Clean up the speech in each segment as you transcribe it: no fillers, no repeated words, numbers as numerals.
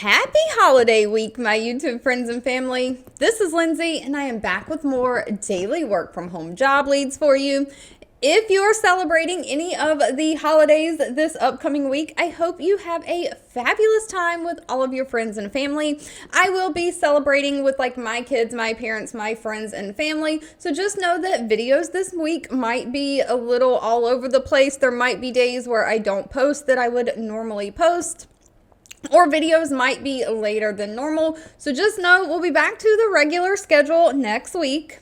Happy holiday week, my YouTube friends and family. This is Lindsay, and I am back with more daily work from home job leads for you. If you are celebrating any of the holidays this upcoming week, I hope you have a fabulous time with all of your friends and family. I will be celebrating with my kids, my parents, my friends, and family. So just know that videos this week might be a little all over the place. There might be days where I don't post that I would normally post, or videos might be later than normal. So just know we'll be back to the regular schedule next week.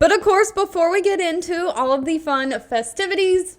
But of course, before we get into all of the fun festivities,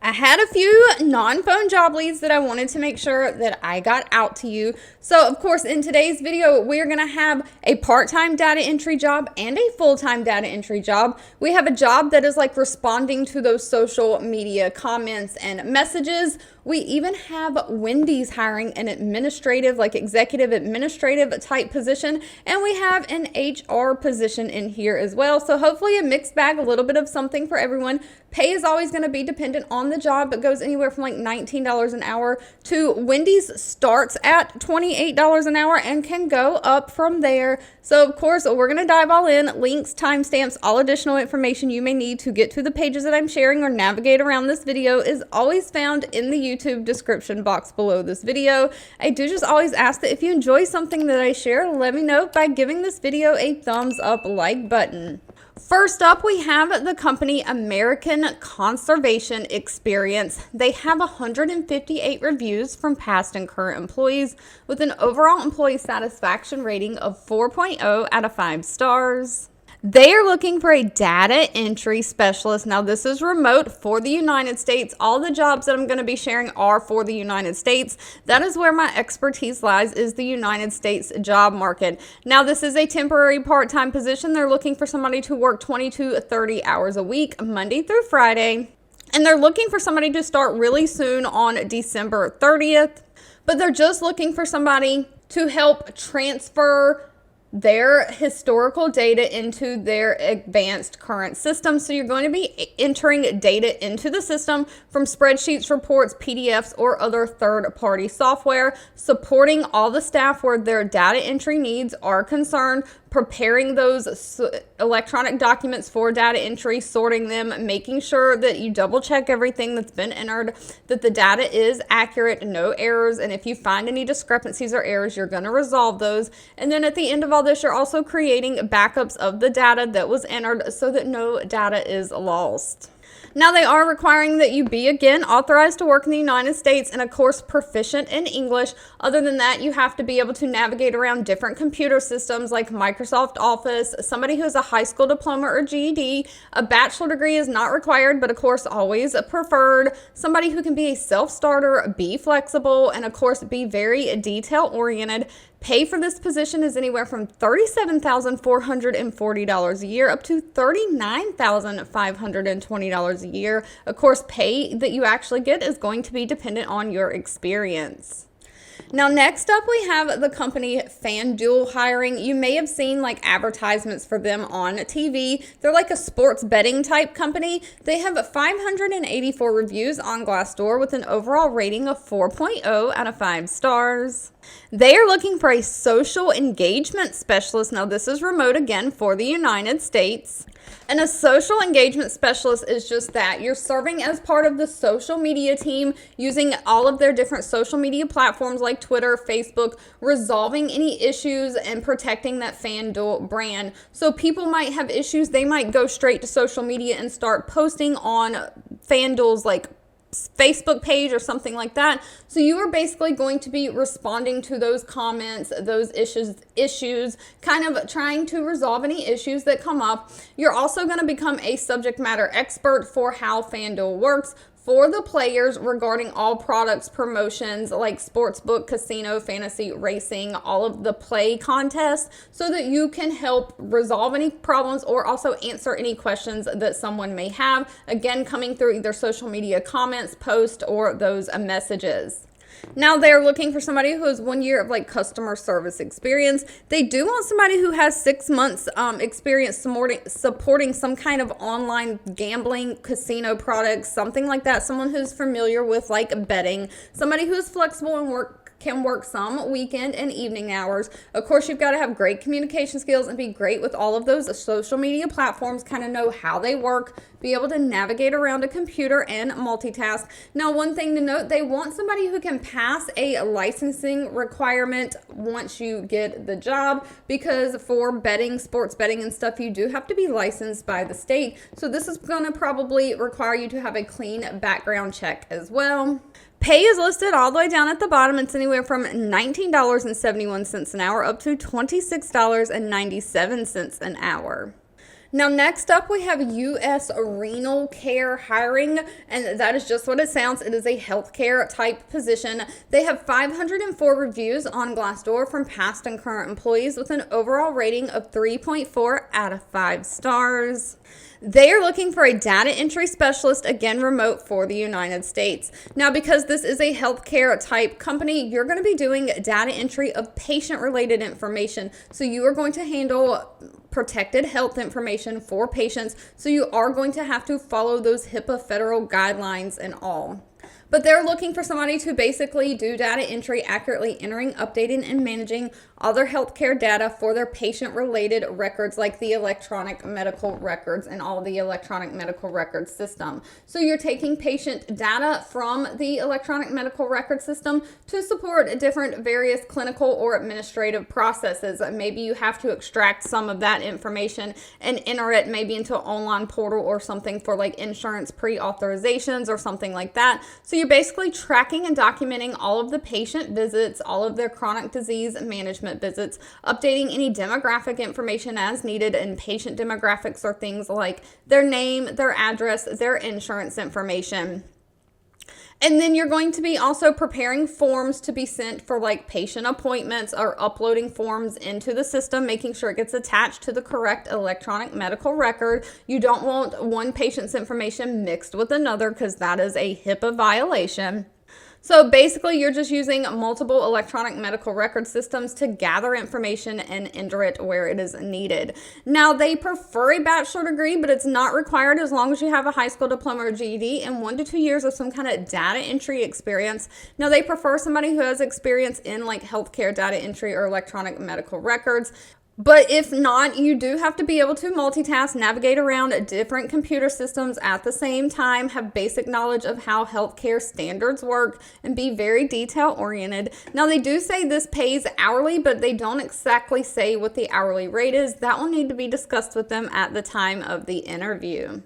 I had a few non-phone job leads that I wanted to make sure that I got out to you. So of course, in today's video, we are going to have a part-time data entry job and a full-time data entry job. We have a job that is responding to those social media comments and messages. We even have Wendy's hiring an administrative, executive administrative type position, and we have an HR position in here as well. So hopefully a mixed bag, a little bit of something for everyone. Pay is always going to be dependent on the job, but goes anywhere from $19 an hour to Wendy's starts at $28 an hour and can go up from there. So of course, we're going to dive all in. Links, timestamps, all additional information you may need to get to the pages that I'm sharing or navigate around this video is always found in the YouTube description box below this video. I do just always ask that if you enjoy something that I share, let me know by giving this video a thumbs up like button. First up, we have the company American Conservation Experience. They have 158 reviews from past and current employees with an overall employee satisfaction rating of 4.0 out of 5 stars. They are looking for a data entry specialist. Now, this is remote for the United States. All the jobs that I'm going to be sharing are for the United States. That is where my expertise lies, is the United States job market. Now, this is a temporary part-time position. They're looking for somebody to work 20 to 30 hours a week, Monday through Friday. And they're looking for somebody to start really soon on December 30th. But they're just looking for somebody to help transfer their historical data into their advanced current system. So you're going to be entering data into the system from spreadsheets, reports, PDFs, or other third-party software, supporting all the staff where their data entry needs are concerned, preparing those electronic documents for data entry, sorting them, making sure that you double check everything that's been entered, that the data is accurate, no errors, and if you find any discrepancies or errors, you're going to resolve those. And then at the end of all this, you're also creating backups of the data that was entered so that no data is lost. Now, they are requiring that you be, again, authorized to work in the United States and, of course, proficient in English. Other than that, you have to be able to navigate around different computer systems like Microsoft Office, somebody who has a high school diploma or GED. A bachelor degree is not required, but, of course, always preferred. Somebody who can be a self-starter, be flexible, and, of course, be very detail-oriented. Pay for this position is anywhere from $37,440 a year up to $39,520 a year. Of course, pay that you actually get is going to be dependent on your experience. Now, next up, we have the company FanDuel hiring. You may have seen advertisements for them on TV. They're like a sports betting type company. They have 584 reviews on Glassdoor with an overall rating of 4.0 out of 5 stars. They are looking for a social engagement specialist. Now, this is remote again for the United States. And a social engagement specialist is just that. You're serving as part of the social media team, using all of their different social media platforms like Twitter, Facebook, resolving any issues and protecting that FanDuel brand. So people might have issues. They might go straight to social media and start posting on FanDuel's Facebook page or something like that. So you are basically going to be responding to those comments, those issues, kind of trying to resolve any issues that come up. You're also going to become a subject matter expert for how FanDuel works for the players regarding all products, promotions like sportsbook, casino, fantasy, racing, all of the play contests, so that you can help resolve any problems or also answer any questions that someone may have. Again, coming through either social media comments, posts, or those messages. Now, they're looking for somebody who has 1 year of customer service experience. They do want somebody who has 6 months experience supporting some kind of online gambling casino products, something like that. Someone who's familiar with betting, somebody who's flexible and can work some weekend and evening hours. Of course, you've got to have great communication skills and be great with all of those social media platforms, kind of know how they work, be able to navigate around a computer and multitask. Now, one thing to note, they want somebody who can pass a licensing requirement once you get the job, because for betting, sports betting and stuff, you do have to be licensed by the state. So this is going to probably require you to have a clean background check as well. Pay is listed all the way down at the bottom. It's anywhere from $19.71 an hour up to $26.97 an hour. Now, next up, we have U.S. Renal Care hiring, and that is just what it sounds. It is a healthcare type position. They have 504 reviews on Glassdoor from past and current employees with an overall rating of 3.4 out of 5 stars. They are looking for a data entry specialist, again, remote for the United States. Now, because this is a healthcare type company, you're going to be doing data entry of patient-related information. So you are going to handle protected health information for patients. So you are going to have to follow those HIPAA federal guidelines and all. But they're looking for somebody to basically do data entry, accurately entering, updating, and managing all their healthcare data for their patient-related records, like the electronic medical records and all the electronic medical record system. So you're taking patient data from the electronic medical record system to support different various clinical or administrative processes. Maybe you have to extract some of that information and enter it maybe into an online portal or something for like insurance pre-authorizations or something like that. So you're basically tracking and documenting all of the patient visits, all of their chronic disease management visits, updating any demographic information as needed, and patient demographics are things like their name, their address, their insurance information. And then you're going to be also preparing forms to be sent for like patient appointments, or uploading forms into the system, making sure it gets attached to the correct electronic medical record. You don't want one patient's information mixed with another, because that is a HIPAA violation. So basically, you're just using multiple electronic medical record systems to gather information and enter it where it is needed. Now, they prefer a bachelor degree, but it's not required as long as you have a high school diploma or GED and 1 to 2 years of some kind of data entry experience. Now, they prefer somebody who has experience in like healthcare data entry or electronic medical records. But if not, you do have to be able to multitask, navigate around different computer systems at the same time, have basic knowledge of how healthcare standards work, and be very detail-oriented. Now, they do say this pays hourly, but they don't exactly say what the hourly rate is. That will need to be discussed with them at the time of the interview.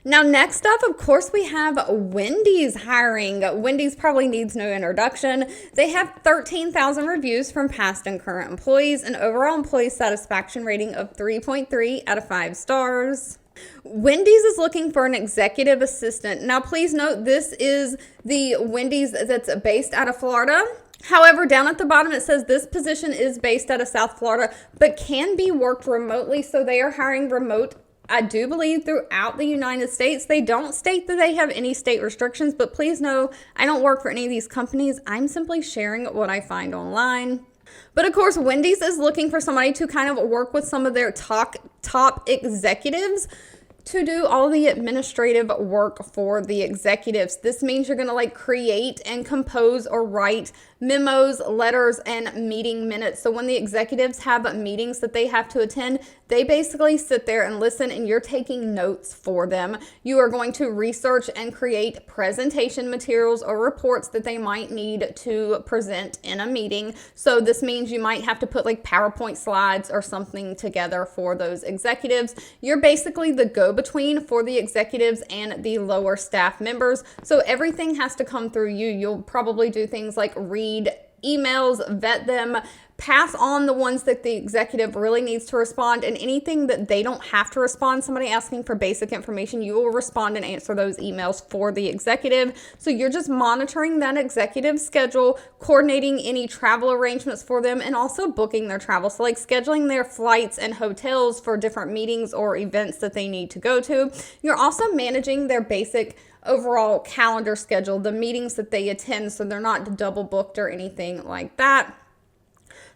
Now, next up, of course, we have Wendy's hiring. Wendy's probably needs no introduction. They have 13,000 reviews from past and current employees, an overall employee satisfaction rating of 3.3 out of 5 stars. Wendy's is looking for an executive assistant. Now, please note, this is the Wendy's that's based out of Florida. However, down at the bottom, it says this position is based out of South Florida, but can be worked remotely. So they are hiring remote, I do believe, throughout the United States. They don't state that they have any state restrictions, but please know I don't work for any of these companies. I'm simply sharing what I find online. But of course, Wendy's is looking for somebody to kind of work with some of their top executives to do all the administrative work for the executives. This means you're going to like create and compose or write memos, letters, and meeting minutes. So when the executives have meetings that they have to attend, they basically sit there and listen, and you're taking notes for them. You are going to research and create presentation materials or reports that they might need to present in a meeting. So this means you might have to put like PowerPoint slides or something together for those executives. You're basically the go-between for the executives and the lower staff members. So everything has to come through you. You'll probably do things like read emails, vet them, pass on the ones that the executive really needs to respond, and anything that they don't have to respond, somebody asking for basic information, you will respond and answer those emails for the executive. So you're just monitoring that executive schedule, coordinating any travel arrangements for them, and also booking their travel. So like scheduling their flights and hotels for different meetings or events that they need to go to. You're also managing their basic overall calendar schedule, the meetings that they attend, so they're not double booked or anything like that.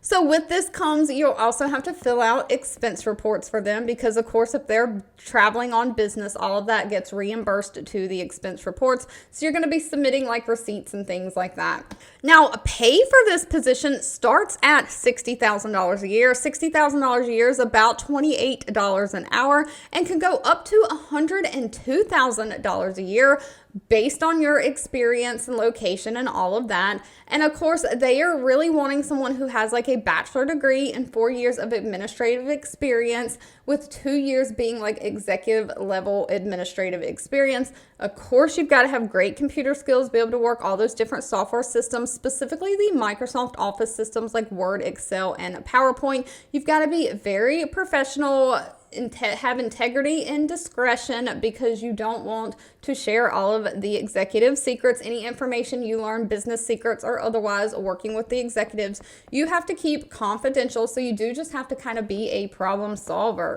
So with this comes, you'll also have to fill out expense reports for them because, of course, if they're traveling on business, all of that gets reimbursed to the expense reports. So you're going to be submitting like receipts and things like that. Now, pay for this position starts at $60,000 a year. $60,000 a year is about $28 an hour and can go up to $102,000 a year based on your experience and location and all of that. And of course, they are really wanting someone who has like a bachelor degree and 4 years of administrative experience, with 2 years being like executive level administrative experience. Of course, you've got to have great computer skills, be able to work all those different software systems, specifically the Microsoft Office systems like Word, Excel, and PowerPoint. You've got to be very professional, have integrity and discretion, because you don't want to share all of the executive secrets, any information you learn, business secrets or otherwise, working with the executives. You have to keep confidential, so you do just have to kind of be a problem solver.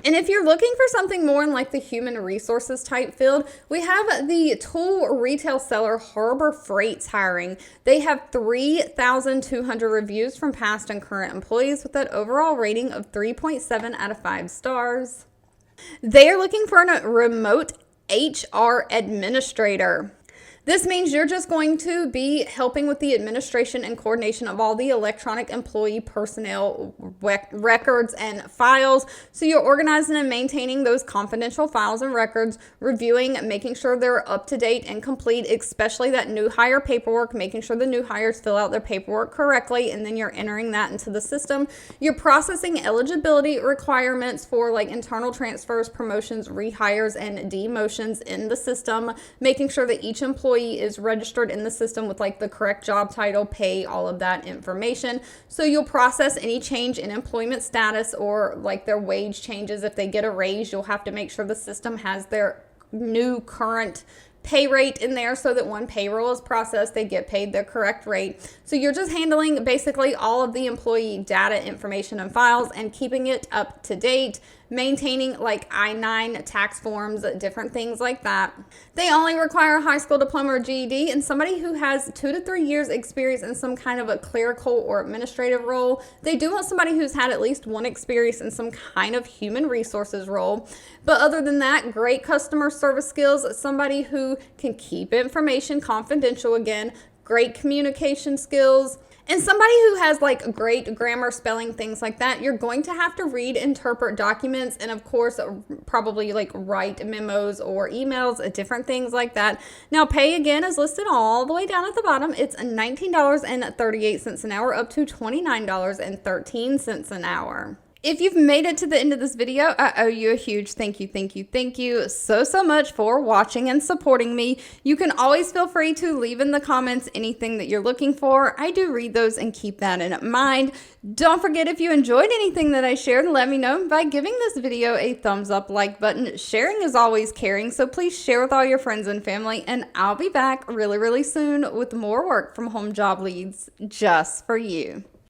And if you're looking for something more in like the human resources type field, we have the tool retail seller Harbor Freight's hiring. They have 3,200 reviews from past and current employees with that overall rating of 3.7 out of 5 stars. They are looking for a remote HR administrator. This means you're just going to be helping with the administration and coordination of all the electronic employee personnel records and files. So you're organizing and maintaining those confidential files and records, reviewing, making sure they're up to date and complete, especially that new hire paperwork, making sure the new hires fill out their paperwork correctly, and then you're entering that into the system. You're processing eligibility requirements for like internal transfers, promotions, rehires, and demotions in the system, making sure that each employee is registered in the system with like the correct job title, pay, all of that information. So you'll process any change in employment status or like their wage changes. If they get a raise, you'll have to make sure the system has their new current pay rate in there so that when payroll is processed, they get paid their correct rate. So you're just handling basically all of the employee data, information, and files and keeping it up to date, maintaining like I-9 tax forms, different things like that. They only require a high school diploma or GED and somebody who has 2 to 3 years experience in some kind of a clerical or administrative role. They do want somebody who's had at least 1 experience in some kind of human resources role. But other than that, great customer service skills, somebody who can keep information confidential, again, great communication skills, and somebody who has like great grammar, spelling, things like that. You're going to have to read, interpret documents, and of course, probably like write memos or emails, different things like that. Now, pay again is listed all the way down at the bottom. It's $19.38 an hour up to $29.13 an hour. If you've made it to the end of this video, I owe you a huge thank you so much for watching and supporting me. You can always feel free to leave in the comments anything that you're looking for. I do read those and keep that in mind. Don't forget, if you enjoyed anything that I shared, let me know by giving this video a thumbs up, like button. Sharing is always caring, so please share with all your friends and family, and I'll be back really soon with more work from home job leads just for you.